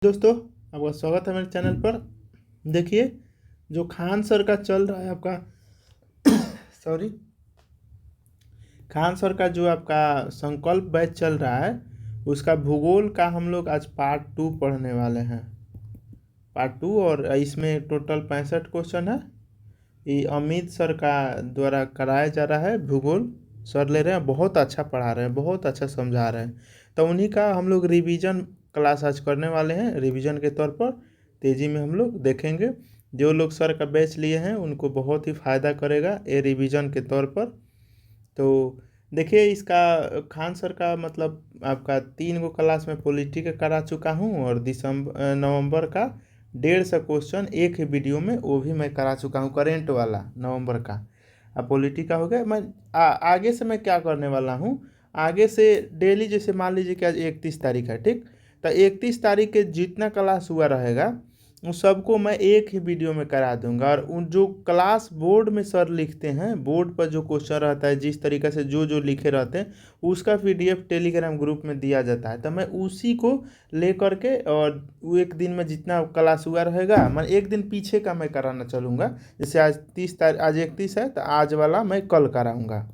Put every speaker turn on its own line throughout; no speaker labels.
दोस्तों, आपका स्वागत है मेरे चैनल पर। देखिए, जो खान सर का चल रहा है आपका सॉरी खान सर का जो आपका संकल्प बैच चल रहा है, उसका भूगोल का हम लोग आज पार्ट 2 पढ़ने वाले हैं। पार्ट 2, और इसमें टोटल 65 क्वेश्चन है। ये अमित सर का द्वारा कराया जा रहा है। भूगोल सर ले रहे हैं, बहुत अच्छा पढ़ा रहे हैं, बहुत अच्छा समझा रहे हैं। तो उन्हीं का हम लोग रिवीजन क्लास आज करने वाले हैं। रिवीजन के तौर पर तेज़ी में हम लोग देखेंगे। जो लोग सर का बैच लिए हैं उनको बहुत ही फ़ायदा करेगा ये रिवीजन के तौर पर। तो देखिए, इसका खान सर का मतलब आपका 3 गो क्लास में पॉलिटी का करा चुका हूँ, और नवंबर का 150 क्वेश्चन एक ही वीडियो में वो भी मैं करा चुका हूँ। करेंट वाला नवंबर का अब पॉलिटी का हो गया। आगे से मैं क्या करने वाला हूँ, आगे से डेली, जैसे मान लीजिए कि आज 31 तारीख है, ठीक। तो 31 तारीख के जितना क्लास हुआ रहेगा उन सबको मैं एक ही वीडियो में करा दूंगा। और उन जो क्लास बोर्ड में सर लिखते हैं, बोर्ड पर जो क्वेश्चन रहता है, जिस तरीके से जो जो लिखे रहते हैं, उसका पीडीएफ टेलीग्राम ग्रुप में दिया जाता है। तो मैं उसी को ले करके, और वो एक दिन में जितना क्लास हुआ रहेगा, मैं एक दिन पीछे का मैं कराना चलूँगा। जैसे आज 30 तारीख, आज 31 है, तो आज वाला मैं कल कराऊँगा।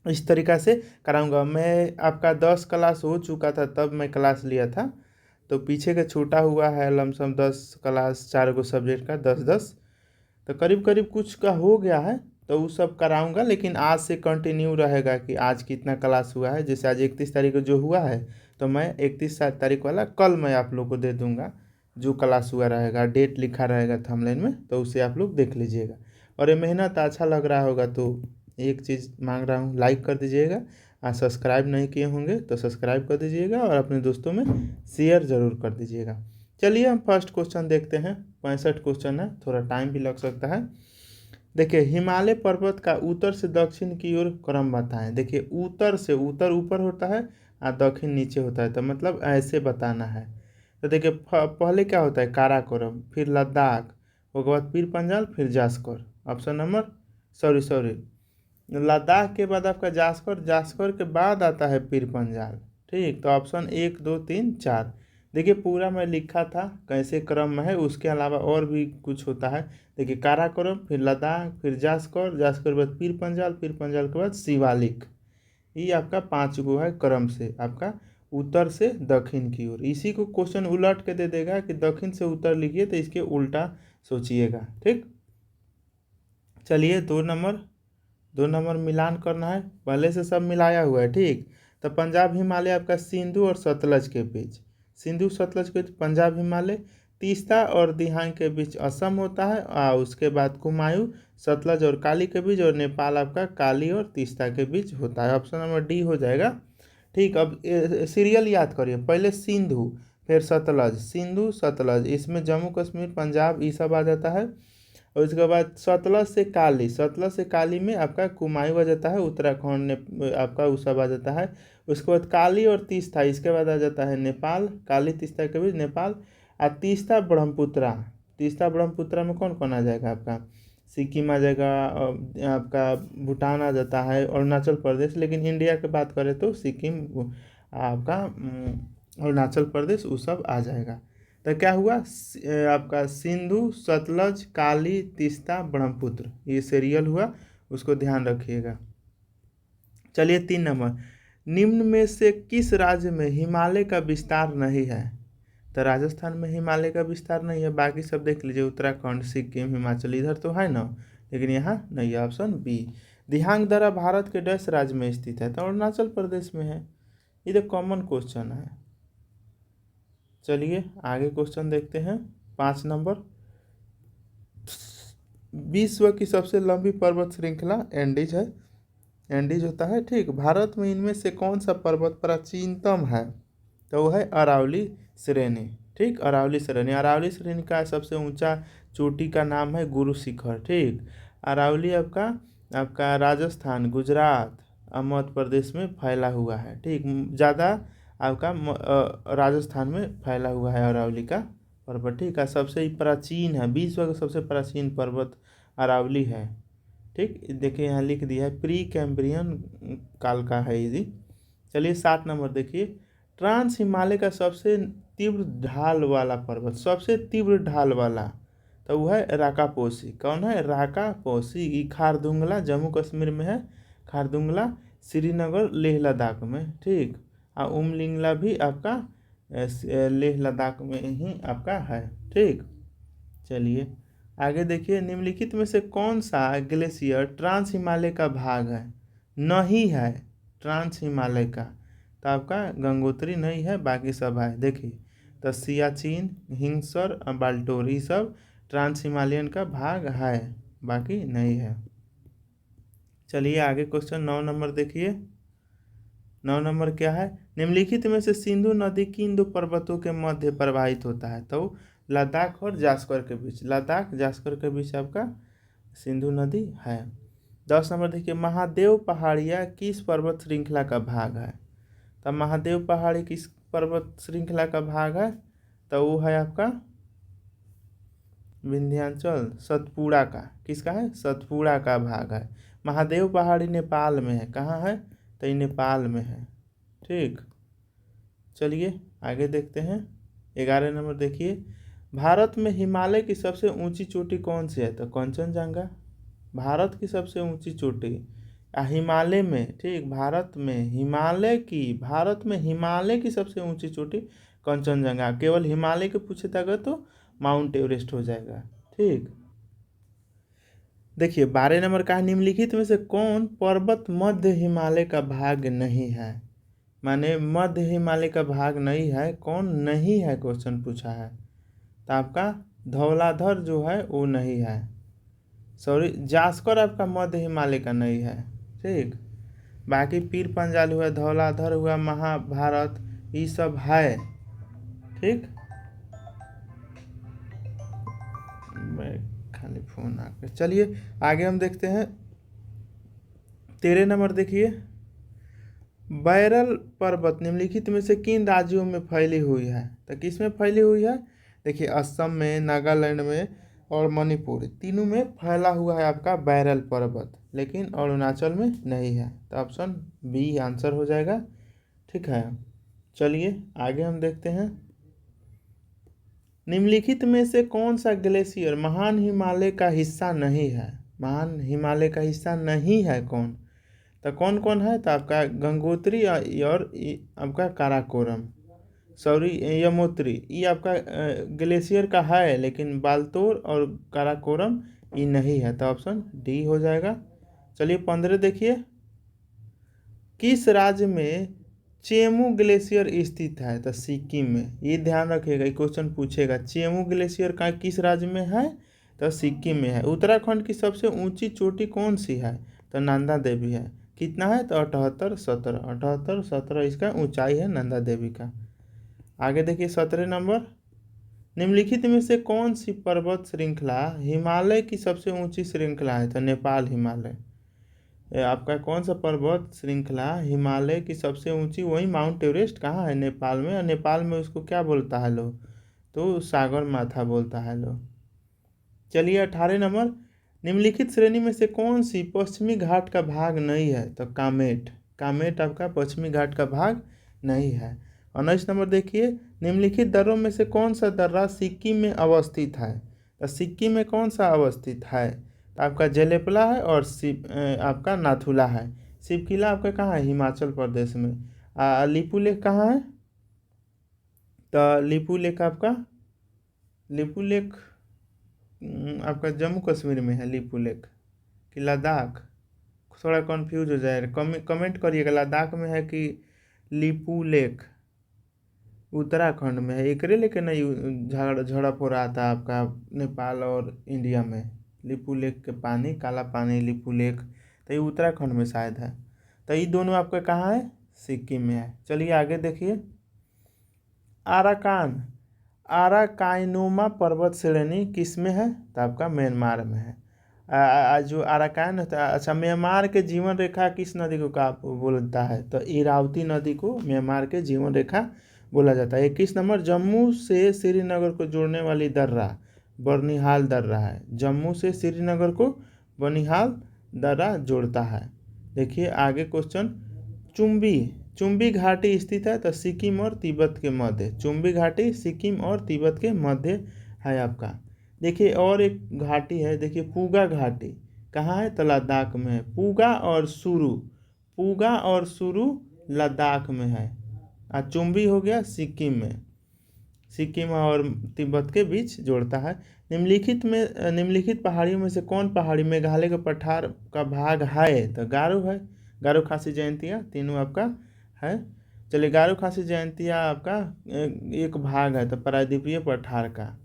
इस तरीक़ा से कराऊँगा। मैं आपका 10 क्लास हो चुका था तब मैं क्लास लिया था, तो पीछे का छूटा हुआ है लमसम 10 क्लास, 4 गो सब्जेक्ट का 10-10, तो करीब करीब कुछ का हो गया है। तो वो सब कराऊंगा, लेकिन आज से कंटिन्यू रहेगा कि आज कितना क्लास हुआ है। जैसे आज 31 तारीख को जो हुआ है, तो मैं 31 तारीख वाला कल मैं आप लोग को दे दूंगा। जो क्लास हुआ रहेगा, डेट लिखा रहेगा थंबनेल में, तो उसे आप लोग देख लीजिएगा। और ये मेहनत अच्छा लग रहा होगा तो एक चीज़ मांग रहा हूँ, लाइक कर दीजिएगा। सब्सक्राइब नहीं किए होंगे तो सब्सक्राइब कर दीजिएगा, और अपने दोस्तों में शेयर ज़रूर कर दीजिएगा। चलिए हम फर्स्ट क्वेश्चन देखते हैं। 65 क्वेश्चन है, थोड़ा टाइम भी लग सकता है। देखिए, हिमालय पर्वत का उत्तर से दक्षिण की ओर क्रम बताएं। देखिए, उत्तर से, उत्तर ऊपर होता है और दक्षिण नीचे होता है, तो मतलब ऐसे बताना है। तो देखिए, पहले क्या होता है, काराकोरम, फिर लद्दाख, उसके बाद पीर पंजाल, फिर Zanskar. Option number sorry Ladakh के बाद आपका जास्कर, जास्कर के बाद आता है पीर पंजाल, ठीक। तो ऑप्शन 1, 2, 3, 4। देखिए, पूरा मैं लिखा था कैसे क्रम में है, उसके अलावा और भी कुछ होता है। देखिए, काराकोरम, फिर लद्दाख, फिर जास्कर, जास्कर के बाद पीर पंजाल, पीर पंजाल के बाद शिवालिक। ये आपका 5 गो है क्रम से, आपका उत्तर से दक्षिण की ओर। इसी को क्वेश्चन उलट के दे देगा कि दक्षिण से उत्तर लिखिए, तो इसके उल्टा सोचिएगा, ठीक। चलिए, 2 नंबर मिलान करना है। पहले से सब मिलाया हुआ है, ठीक। तो पंजाब हिमालय आपका सिंधु और सतलज के बीच, सिंधु सतलज के बीच पंजाब हिमालय। तीस्ता और दिहांग के बीच असम होता है, और उसके बाद कुमायूं सतलज और काली के बीच, और नेपाल आपका काली और तीस्ता के बीच होता है। ऑप्शन नंबर डी हो जाएगा, ठीक। अब सीरियल याद करिए, पहले सिंधु, फिर सतलज, सिंधु सतलज, इसमें जम्मू कश्मीर पंजाब ये सब आ जाता है। और उसके बाद सतलज से काली, सतलज से काली में आपका कुमायूं आ जाता है, उत्तराखंड ने आपका वो सब आ जाता है। उसके बाद काली और तीस्ता, इसके बाद आ जाता है नेपाल, काली तीस्ता के बीच नेपाल। और तीस्ता ब्रह्मपुत्रा, तीस्ता ब्रह्मपुत्रा में कौन कौन आ जाएगा, आपका सिक्किम आ जाएगा, आपका भूटान आ जाता है, अरुणाचल प्रदेश। लेकिन इंडिया की बात करें तो सिक्किम, आपका अरुणाचल प्रदेश, वो सब आ जाएगा। तो क्या हुआ, आपका सिंधु सतलज काली तीस्ता ब्रह्मपुत्र, ये सीरियल हुआ, उसको ध्यान रखिएगा। चलिए, 3 नंबर, निम्न में से किस राज्य में हिमालय का विस्तार नहीं है। तो राजस्थान में हिमालय का विस्तार नहीं है, बाकी सब देख लीजिए, उत्तराखंड, सिक्किम, हिमाचल, इधर तो है ना, लेकिन यहाँ नहीं है। Option B. दिहांग दर्रा भारत के डैश राज्य में स्थित है, तो अरुणाचल प्रदेश में है। ये तो कॉमन क्वेश्चन है। चलिए आगे क्वेश्चन देखते हैं। 5 नंबर, विश्व की सबसे लंबी पर्वत श्रृंखला एंडीज है, एंडीज होता है, ठीक। भारत में इनमें से कौन सा पर्वत प्राचीनतम है, तो वो है अरावली श्रेणी, ठीक। अरावली श्रेणी, अरावली श्रेणी का सबसे ऊंचा चोटी का नाम है गुरु शिखर, ठीक। अरावली आपका आपका राजस्थान, गुजरात और मध्य प्रदेश में फैला हुआ है, ठीक। ज़्यादा आपका राजस्थान में फैला हुआ है अरावली का पर्वत, ठीक है। सबसे ही प्राचीन है, विश्व का सबसे प्राचीन पर्वत अरावली है, ठीक। देखिए यहाँ लिख दिया है, प्री कैम्ब्रियन काल का है ये जी। चलिए 7 नंबर देखिए, ट्रांस हिमालय का सबसे तीव्र ढाल वाला पर्वत, सबसे तीव्र ढाल वाला, तो वह है राकापोसी। कौन है? राकापोसी। ये खारदुंगला जम्मू कश्मीर में है, खारदुंगला श्रीनगर लेह लद्दाख में, ठीक। और उमलिंगला भी आपका लेह लद्दाख में ही आपका है, ठीक। चलिए आगे देखिए, निम्नलिखित में से कौन सा ग्लेशियर ट्रांस हिमालय का भाग है? नहीं है ट्रांस हिमालय का, तो आपका गंगोत्री नहीं है, बाकी सब है। देखिए तो सियाचिन, हिंसर, बाल्टोर, ये सब ट्रांस हिमालयन का भाग है, बाकी नहीं है। चलिए आगे क्वेश्चन 9 नंबर देखिए। 9 नंबर क्या है? निम्नलिखित में से सिंधु नदी किन दो पर्वतों के मध्य प्रवाहित होता है? तो लद्दाख और जास्कर के बीच, लद्दाख जास्कर के बीच आपका सिंधु नदी है। 10 नंबर देखिए, महादेव पहाड़ियाँ किस पर्वत श्रृंखला का भाग है? तो महादेव पहाड़ी किस पर्वत श्रृंखला का भाग है? तो वो है आपका विंध्याचल, सतपुड़ा का। किसका है? सतपुड़ा का भाग है। महादेव पहाड़ी नेपाल में है। कहाँ है? तो ये नेपाल में है, ठीक। चलिए आगे देखते हैं। 11 नंबर देखिए, भारत में हिमालय की सबसे ऊंची चोटी कौन सी है? तो कंचनजंगा। भारत की सबसे ऊंची चोटी हिमालय में, ठीक, भारत में हिमालय की सबसे ऊंची चोटी कंचनजंगा। केवल हिमालय के पूछे अगर तो माउंट एवरेस्ट हो जाएगा, ठीक। देखिए 12 नंबर का, निम्नलिखित में से कौन पर्वत मध्य हिमालय का भाग नहीं है? माने मध्य हिमालय का भाग नहीं है, कौन नहीं है क्वेश्चन पूछा है। तो आपका धौलाधर जो है वो नहीं है, सॉरी जास्कर आपका मध्य हिमालय का नहीं है, ठीक। बाकी पीर पंजाल हुआ, धौलाधर हुआ, महाभारत, ये सब है, ठीक। मैं खाली फोन आकर, चलिए आगे हम देखते हैं। 13 नंबर देखिए, बैरल पर्वत निम्नलिखित में से किन राज्यों में फैली हुई है? तो किस में फैली हुई है? देखिए असम में, नागालैंड में और मणिपुर, तीनों में फैला हुआ है आपका बैरल पर्वत, लेकिन अरुणाचल में नहीं है। तो ऑप्शन बी आंसर हो जाएगा, ठीक है। चलिए आगे हम देखते हैं। निम्नलिखित में से कौन सा ग्लेशियर महान हिमालय का हिस्सा नहीं है? महान हिमालय का हिस्सा नहीं है कौन? तो कौन कौन है? तो आपका गंगोत्री और आपका काराकोरम, सॉरी यमुनोत्री, ये आपका ग्लेशियर का है, लेकिन बाल्तोर और काराकोरम ये नहीं है, तो ऑप्शन डी हो जाएगा। चलिए 15 देखिए, किस राज्य में चेमू ग्लेशियर स्थित है? तो सिक्किम में। ये ध्यान रखिएगा, ये क्वेश्चन पूछेगा, चेमू ग्लेशियर का किस राज्य में है? तो सिक्किम में है। उत्तराखंड की सबसे ऊंची चोटी कौन सी है? तो नंदा देवी है। कितना है? तो 78-17 इसका ऊंचाई है नंदा देवी का। आगे देखिए 17 नंबर, निम्नलिखित में से कौन सी पर्वत श्रृंखला हिमालय की सबसे ऊंची श्रृंखला है? तो नेपाल हिमालय। आपका कौन सा पर्वत श्रृंखला हिमालय की सबसे ऊंची? वही माउंट एवरेस्ट कहाँ है? नेपाल में। और नेपाल में उसको क्या बोलता है लोग? तो सागर माथा बोलता है लोग। चलिए 18 नंबर, निम्नलिखित श्रेणी में से कौन सी पश्चिमी घाट का भाग नहीं है? तो कामेट। कामेट आपका पश्चिमी घाट का भाग नहीं है। 19 नंबर देखिए, निम्नलिखित दर्रों में से कौन सा दर्रा सिक्किम में अवस्थित है? तो सिक्किम में कौन सा अवस्थित है? तो आपका जलेपला है और आपका नाथुला है। शिवकिला आपका कहाँ है? हिमाचल प्रदेश में। लिपू लेक कहाँ है? तो लिपू लेक आपका जम्मू कश्मीर में है लिपू लेक कि लद्दाख? थोड़ा कंफ्यूज हो जाएगा, कमेंट करिएगा लद्दाख में है कि लिपू लेक उत्तराखंड में है। एकरे लेके नहीं झड़प हो रहा था आपका नेपाल और इंडिया में। लिपू लेक के पानी, काला पानी लिपू लेक, तो ये उत्तराखंड में शायद है। तो ये दोनों आपका कहाँ है? सिक्किम में है। चलिए आगे देखिए, आराकानोमा पर्वत श्रेणी किस में है? तो आपका म्यांमार में है। जो आराकान होता है, अच्छा, म्यांमार के जीवन रेखा किस नदी को का बोलता है? तो इरावती नदी को म्यांमार के जीवन रेखा बोला जाता है। 21 नंबर, जम्मू से श्रीनगर को जोड़ने वाली दर्रा बनिहाल दर्रा है। जम्मू से श्रीनगर को बनिहाल दर्रा जोड़ता है। देखिए आगे क्वेश्चन, चुंबी घाटी स्थित है तो सिक्किम और तिब्बत के मध्य। चुंबी घाटी सिक्किम और तिब्बत के मध्य है आपका। देखिए और एक घाटी है, देखिए पूगा घाटी कहाँ है तो लद्दाख में है। पूगा और सुरू लद्दाख में है। और चुंबी हो गया सिक्किम में, सिक्किम और तिब्बत के बीच जोड़ता है। निम्नलिखित पहाड़ियों में से कौन पहाड़ी मेघालय के पठार का भाग है तो गारो है। गारो खासी जयंतिया तीनों आपका है। चलिए गारो खासी जयंतिया आपका एक भाग है तो प्रायद्वीपीय पठार का।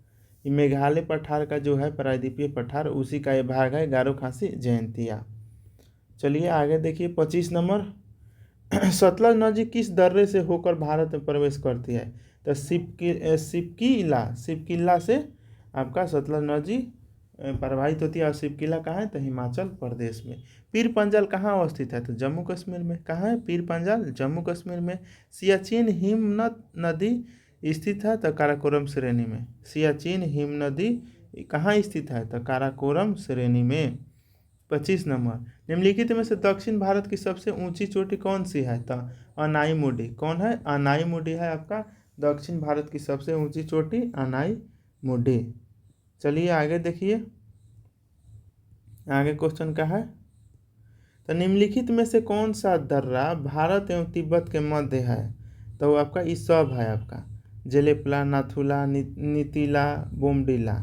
ये मेघालय पठार का जो है प्रायद्वीपीय पठार उसी का ये भाग है गारो खासी जयंतिया। चलिए आगे देखिए 25 नंबर। सतलज नदी किस दर्रे से होकर भारत में प्रवेश करती है तो सिपकिला से आपका सतलज नदी प्रवाहित होती है। और सिपकिला कहाँ है तो हिमाचल प्रदेश में। पीर पंजाल कहाँ अवस्थित है तो जम्मू कश्मीर में। कहाँ है पीर पंजाल जम्मू कश्मीर में। सियाचिन हिमनद नदी स्थित है तो काराकोरम श्रेणी में। सियाचिन हिम नदी कहाँ स्थित है तो काराकोरम श्रेणी में। 25 नंबर। निम्नलिखित में से दक्षिण भारत की सबसे ऊंची चोटी कौन सी है तो अनाईमुडी। कौन है अनाईमुडी है आपका दक्षिण भारत की सबसे ऊंची चोटी अनाईमुडी। चलिए आगे देखिए, आगे क्वेश्चन का है तो निम्नलिखित में से कौन सा दर्रा भारत एवं तिब्बत के मध्य है तो वो आपका ये सब है आपका जेलेपला, नाथुला, नीतिला, बोमडिला।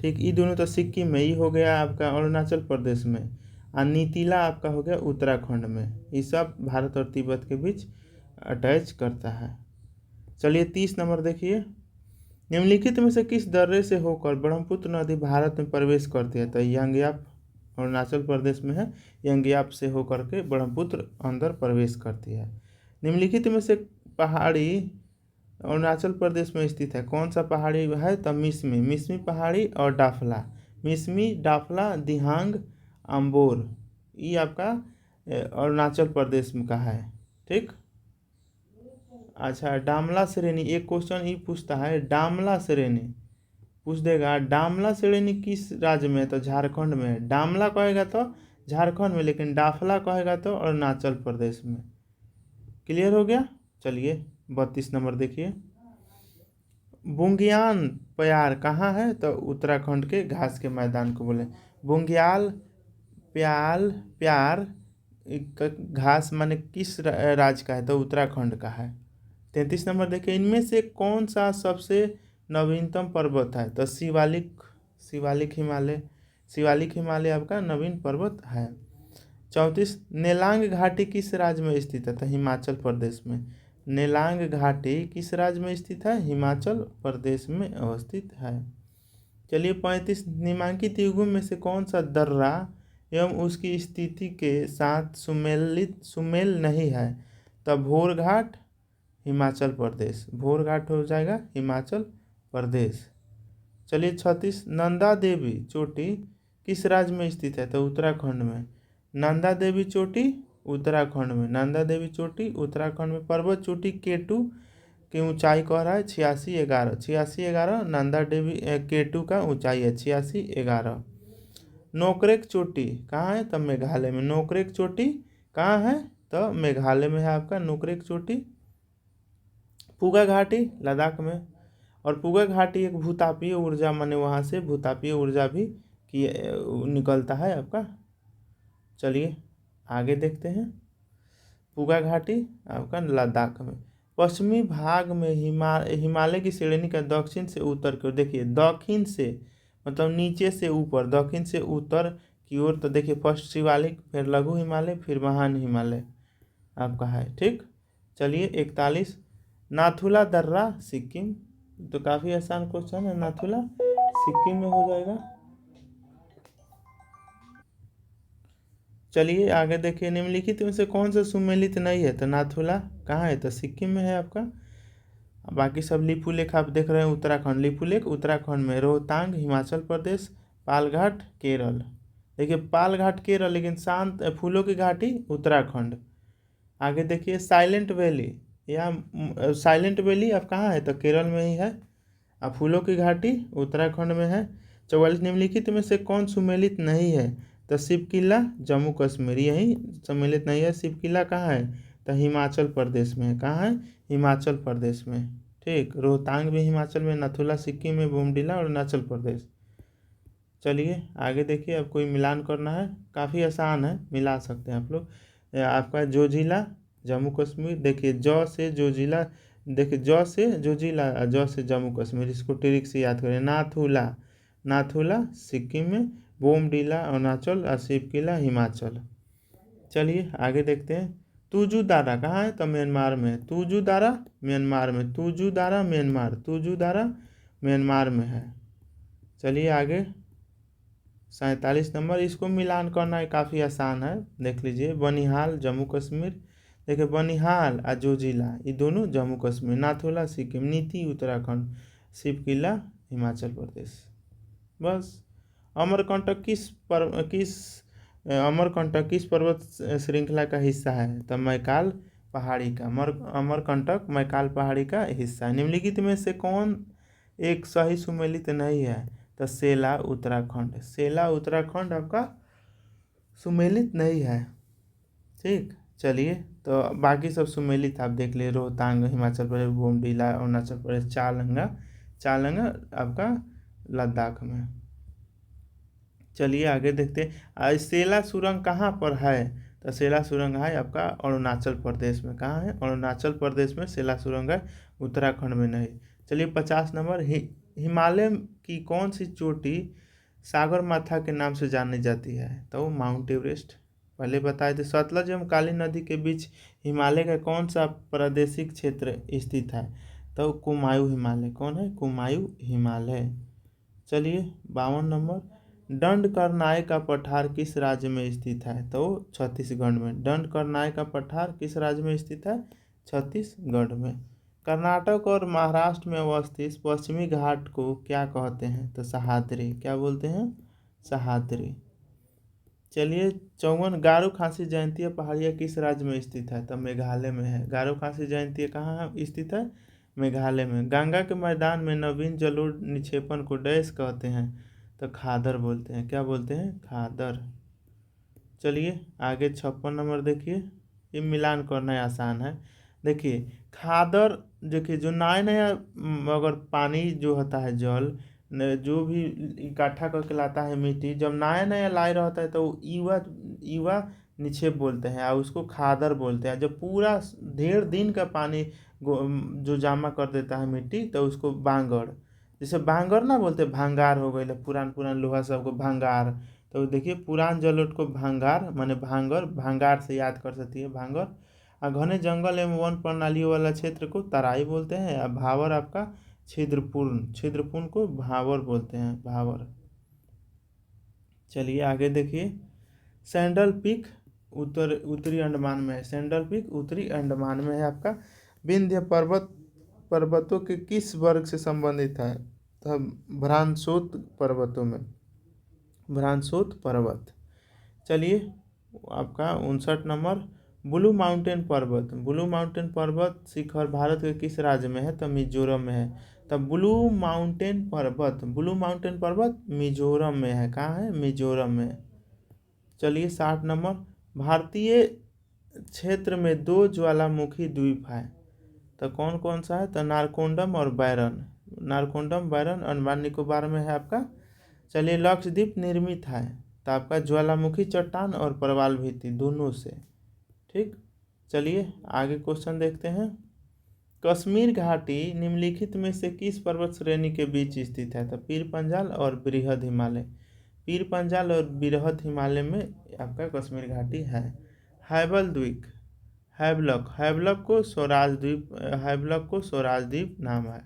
ठीक, ये दोनों तो सिक्किम में, ये हो गया आपका अरुणाचल प्रदेश में, और नीतिला आपका हो गया उत्तराखंड में। ये सब भारत और तिब्बत के बीच अटैच करता है। चलिए 30 नंबर देखिए। निम्नलिखित में से किस दर्रे से होकर ब्रह्मपुत्र नदी भारत में प्रवेश करती है तो यंगयाप अरुणाचल प्रदेश में है। यंगयाप से होकर के ब्रह्मपुत्र अंदर प्रवेश करती है। निम्नलिखित में से पहाड़ी अरुणाचल प्रदेश में स्थित है कौन सा पहाड़ी है तो मिसमी पहाड़ी और डाफला। मिसमी, डाफला, दिहांग, अम्बोर, ये आपका अरुणाचल प्रदेश में का है। ठीक, अच्छा डामला श्रेणी, एक क्वेश्चन ये पूछता है डामला श्रेणी पूछ देगा। डामला श्रेणी किस राज्य में है तो झारखंड में है। डामला कहेगा तो झारखंड में, लेकिन डाफला कहेगा तो अरुणाचल प्रदेश में। क्लियर हो गया। चलिए 32 नंबर देखिए। बुंगियान प्यार कहाँ है तो उत्तराखंड के घास के मैदान को बोले। बुंगियाल प्यार घास माने किस राज्य का है तो उत्तराखंड का है। 33 नंबर देखिए। इनमें से कौन सा सबसे नवीनतम पर्वत है तो शिवालिक हिमालय आपका नवीन पर्वत है। 34 नेलांग घाटी किस राज्य में स्थित है तो हिमाचल प्रदेश में। नेलांग घाटी किस राज्य में स्थित है हिमाचल प्रदेश में अवस्थित है। चलिए 35 निम्नलिखित युगों में से कौन सा दर्रा एवं उसकी स्थिति के साथ सुमेल नहीं है तो भोरघाट हिमाचल प्रदेश। भोरघाट हो जाएगा हिमाचल प्रदेश। चलिए 36 नंदा देवी चोटी किस राज्य में स्थित है तो उत्तराखंड में। नंदा देवी चोटी उत्तराखंड में। नंदा देवी चोटी उत्तराखंड में। पर्वत चोटी K2 की ऊंचाई कह रहा है 8611। नंदा देवी K2 का ऊंचाई है 8611। नोकरेक चोटी कहाँ है तो मेघालय में। नोकरेक चोटी कहाँ है तो मेघालय में है आपका नोकरेक चोटी। पूगा घाटी लद्दाख में। और पूगा घाटी एक भूतापीय ऊर्जा माने वहाँ से भूतापीय ऊर्जा भी की निकलता है आपका। चलिए आगे देखते हैं। पूगा घाटी आपका लद्दाख में। पश्चिमी भाग में हिमालय की श्रेणी का दक्षिण से उत्तर की ओर। देखिए दक्षिण से मतलब नीचे से ऊपर, दक्षिण से उत्तर की ओर तो देखिए फर्स्ट शिवालिक, फिर लघु हिमालय, फिर महान हिमालय आपका है। ठीक, चलिए 41 नाथुला दर्रा सिक्किम, तो काफ़ी आसान क्वेश्चन है। नाथुला सिक्किम में हो जाएगा। चलिए आगे देखिए। निम्नलिखित में से कौन सा सुमेलित नहीं है तो नाथुला कहाँ है तो सिक्किम में है आपका। बाकी सब लिपुलेख आप देख रहे हैं उत्तराखंड। लिपुलेख उत्तराखंड में। रोहतांग हिमाचल प्रदेश। पालघाट केरल। देखिए पालघाट केरल, लेकिन शांत फूलों की घाटी उत्तराखंड। आगे देखिए साइलेंट वैली, या साइलेंट वैली अब कहाँ है तो केरल में ही है। अब फूलों की घाटी उत्तराखंड में है। 44 निम्नलिखित में से कौन सुमेलित नहीं है तो शिव किला जम्मू कश्मीर, यही सम्मिलित नहीं है। शिव किला कहाँ है तो हिमाचल प्रदेश में है। कहाँ है? हिमाचल प्रदेश में। ठीक, रोहतांग भी हिमाचल में, नथुला सिक्किम में, बोमडिला अरुणाचल प्रदेश। चलिए आगे देखिए, अब कोई मिलान करना है, काफ़ी आसान है, मिला सकते हैं आप लोग। आपका जोजिला जम्मू कश्मीर, देखिए जौ से जोजिला, देखिए जौ से जोजिला, जौ से जम्मू कश्मीर, इसको ट्रिक से याद करें। नाथुला, नाथुला सिक्किम में, बोमडिला अरुणाचल और शिवकिला हिमाचल। चलिए आगे देखते हैं। तुजू दारा कहाँ है? तो म्यांमार में। तुजू दारा म्यांमार में, तुजू दारा म्यांमार, तुजू दारा म्यांमार में है। चलिए आगे 47 नंबर, इसको मिलान करना है, काफ़ी आसान है, देख लीजिए। बनिहाल जम्मू कश्मीर, देखिए बनिहाल और जोजिला ये दोनों जम्मू कश्मीर, नाथुला सिक्किम, नीति उत्तराखंड, शिवकिला हिमाचल प्रदेश। बस। अमरकंटक किस पर्वत श्रृंखला का हिस्सा है? तो मैकाल पहाड़ी का, अमरकंटक मैकाल पहाड़ी का हिस्सा है। निम्नलिखित में से कौन एक सही सुमेलित नहीं है? तो सेला उत्तराखंड, सेला उत्तराखंड आपका सुमेलित नहीं है। ठीक, चलिए तो बाकी सब सुमेलित आप देख लिए। रोहतांग हिमाचल प्रदेश, बोमडिला अरुणाचल प्रदेश, चालंगा, चालंगा आपका लद्दाख में। चलिए आगे देखते हैं। सेला सुरंग कहाँ पर है? तो सेला सुरंग है आपका अरुणाचल प्रदेश में। कहाँ है? अरुणाचल प्रदेश में सेला सुरंग है, उत्तराखंड में नहीं। चलिए 50 नंबर, हिमालय की कौन सी चोटी सागर माथा के नाम से जानी जाती है? तो माउंट एवरेस्ट। पहले बताए थे। सतलज एवं काली नदी के बीच हिमालय का कौन सा प्रादेशिक क्षेत्र स्थित है? तो कुमायूं हिमालय। कौन है? कुमायूं हिमालय। चलिए 52 नंबर, दंडकरनाय का पठार किस राज्य में स्थित है? तो छत्तीसगढ़ में। दंडकरनाय का पठार किस राज्य में स्थित है? छत्तीसगढ़ में। कर्नाटक और महाराष्ट्र में अवस्थित पश्चिमी घाट को क्या कहते हैं? तो सह्याद्री। क्या बोलते हैं? सह्याद्री। चलिए 54, गारो खासी जयंतीय पहाड़ियाँ किस राज्य में स्थित है? तो मेघालय में है। गारो खासी जयंतीय कहाँ स्थित है? मेघालय में। गंगा के मैदान में नवीन जलोढ़ निक्षेपण को डैश कहते हैं? तो खादर बोलते हैं। क्या बोलते हैं? खादर। चलिए आगे 56 नंबर देखिए, ये मिलान करना आसान है। देखिए खादर, देखिए जो नया नया अगर पानी जो होता है, जल जो भी इकट्ठा करके लाता है मिट्टी, जब नया नया लाए रहता है तो युवा युवा निक्षेप बोलते हैं और उसको खादर बोलते हैं। जब पूरा ढेर दिन का पानी जो जमा कर देता है मिट्टी, तो उसको बांगड़, जैसे बांगर ना बोलते, भांगार हो गई, पुरान पुरान लोहा सबको भांगार। तो देखिए पुरान जलोढ़ को भांगार माने भांगर, भांगार से याद कर सकती है, भांगर। और घने जंगल एवं वन प्रणालियों वाला क्षेत्र को तराई बोलते हैं। और भावर आपका छिद्रपूर्ण, छिद्रपूर्ण को भावर बोलते हैं, भावर। चलिए आगे देखिए, सैंडल पीक उत्तरी अंडमान में है। सैंडल पीक उत्तरी अंडमान में है आपका। विंध्य पर्वतों के किस वर्ग से संबंधित है? तो भ्रांशोत पर्वतों में, भ्रांशोत पर्वत। चलिए आपका 59 नंबर, ब्लू माउंटेन पर्वत, ब्लू माउंटेन पर्वत शिखर भारत के किस राज्य में है? तो मिजोरम में है। तब ब्लू माउंटेन पर्वत, ब्लू माउंटेन पर्वत मिजोरम में है। कहाँ है? मिजोरम में। चलिए 60 नंबर, भारतीय क्षेत्र में 2 ज्वालामुखी द्वीप है, तो कौन कौन सा है? तो नारकोंडम और बैरन, नारकोंडम बैरन अंडमान निकोबार में है आपका। चलिए लक्षद्वीप निर्मित है तो आपका ज्वालामुखी चट्टान और प्रवाल भित्ति दोनों से। ठीक, चलिए आगे क्वेश्चन देखते हैं। कश्मीर घाटी निम्नलिखित में से किस पर्वत श्रेणी के बीच स्थित है? तो पीर पंजाल और बृहद हिमालय, पीर पंजाल और बृहद हिमालय में आपका कश्मीर घाटी है। हैबल द्वीप, हैवलॉक, हैवलॉक को स्वराज द्वीप, हैवलॉक को स्वराज द्वीप नाम है।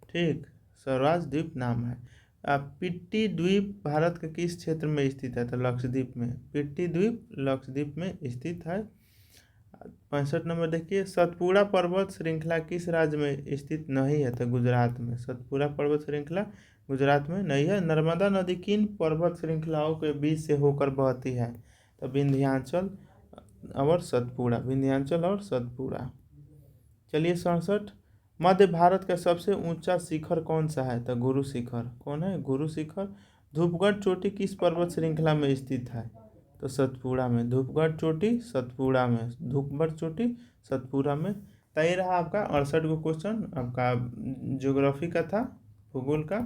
ठीक, स्वराज द्वीप नाम है। पिट्टी द्वीप भारत के किस क्षेत्र में स्थित है? तो लक्षद्वीप में। पिट्टी द्वीप लक्षद्वीप में स्थित है। 65 नंबर देखिए, सतपुड़ा पर्वत श्रृंखला किस राज्य में स्थित नहीं है? तो गुजरात में। सतपुड़ा पर्वत श्रृंखला गुजरात में नहीं है। नर्मदा नदी किन पर्वत श्रृंखलाओं के बीच से होकर बहती है? तो विंध्याचल और सतपुड़ा, विंध्याचल और सतपुड़ा। चलिए 67, मध्य भारत का सबसे ऊंचा शिखर कौन सा है? तो गुरु शिखर। कौन है? गुरु शिखर। धूपगढ़ चोटी किस पर्वत श्रृंखला में स्थित है? तो सतपुड़ा में धूपगढ़ चोटी, सतपुड़ा में धूपगढ़ चोटी, सतपुड़ा में। तो ये रहा आपका 68 को क्वेश्चन आपका ज्योग्राफी का था, भूगोल का,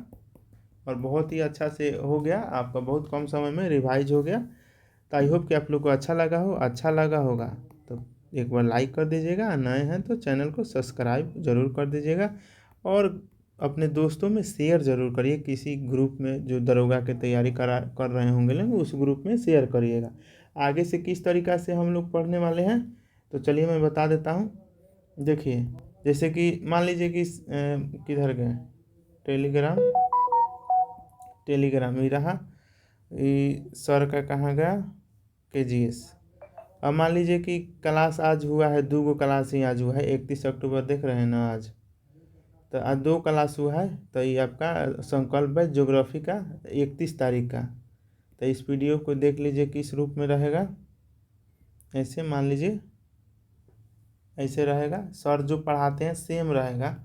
और बहुत ही अच्छा से हो गया आपका, बहुत कम समय में रिवाइज हो गया। तो आई होप कि आप लोग को अच्छा लगा होगा तो एक बार लाइक कर दीजिएगा, नए हैं तो चैनल को सब्सक्राइब ज़रूर कर दीजिएगा, और अपने दोस्तों में शेयर ज़रूर करिए, किसी ग्रुप में जो दरोगा की तैयारी कर रहे होंगे लोग, उस ग्रुप में शेयर करिएगा। आगे से किस तरीक़ा से हम लोग पढ़ने वाले हैं तो चलिए मैं बता देता हूँ। देखिए, जैसे कि मान लीजिए कि किधर गए, टेलीग्राम ही रहा, ये सर का कहाँ गया, KGS। अब मान लीजिए कि क्लास आज हुआ है, 2 गो क्लास ही आज हुआ है, 31 अक्टूबर देख रहे हैं ना आज, तो आज 2 क्लास हुआ है। तो ये आपका संकल्प है ज्योग्राफी का 31 तारीख का। तो इस वीडियो को देख लीजिए किस रूप में रहेगा, ऐसे मान लीजिए ऐसे रहेगा, सर जो पढ़ाते हैं सेम रहेगा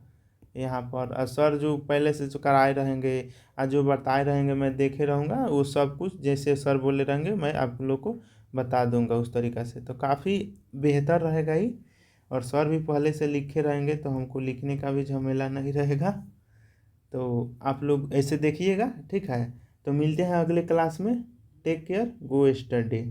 यहाँ पर, और सर जो पहले से जो कराए रहेंगे और जो बताए रहेंगे मैं देखे रहूँगा, वो सब कुछ जैसे सर बोले रहेंगे मैं आप लोग को बता दूंगा उस तरीक़ा से। तो काफ़ी बेहतर रहेगा ही, और सर भी पहले से लिखे रहेंगे तो हमको लिखने का भी झमेला नहीं रहेगा। तो आप लोग ऐसे देखिएगा, ठीक है। तो मिलते हैं अगले क्लास में, टेक केयर, गो स्टडी।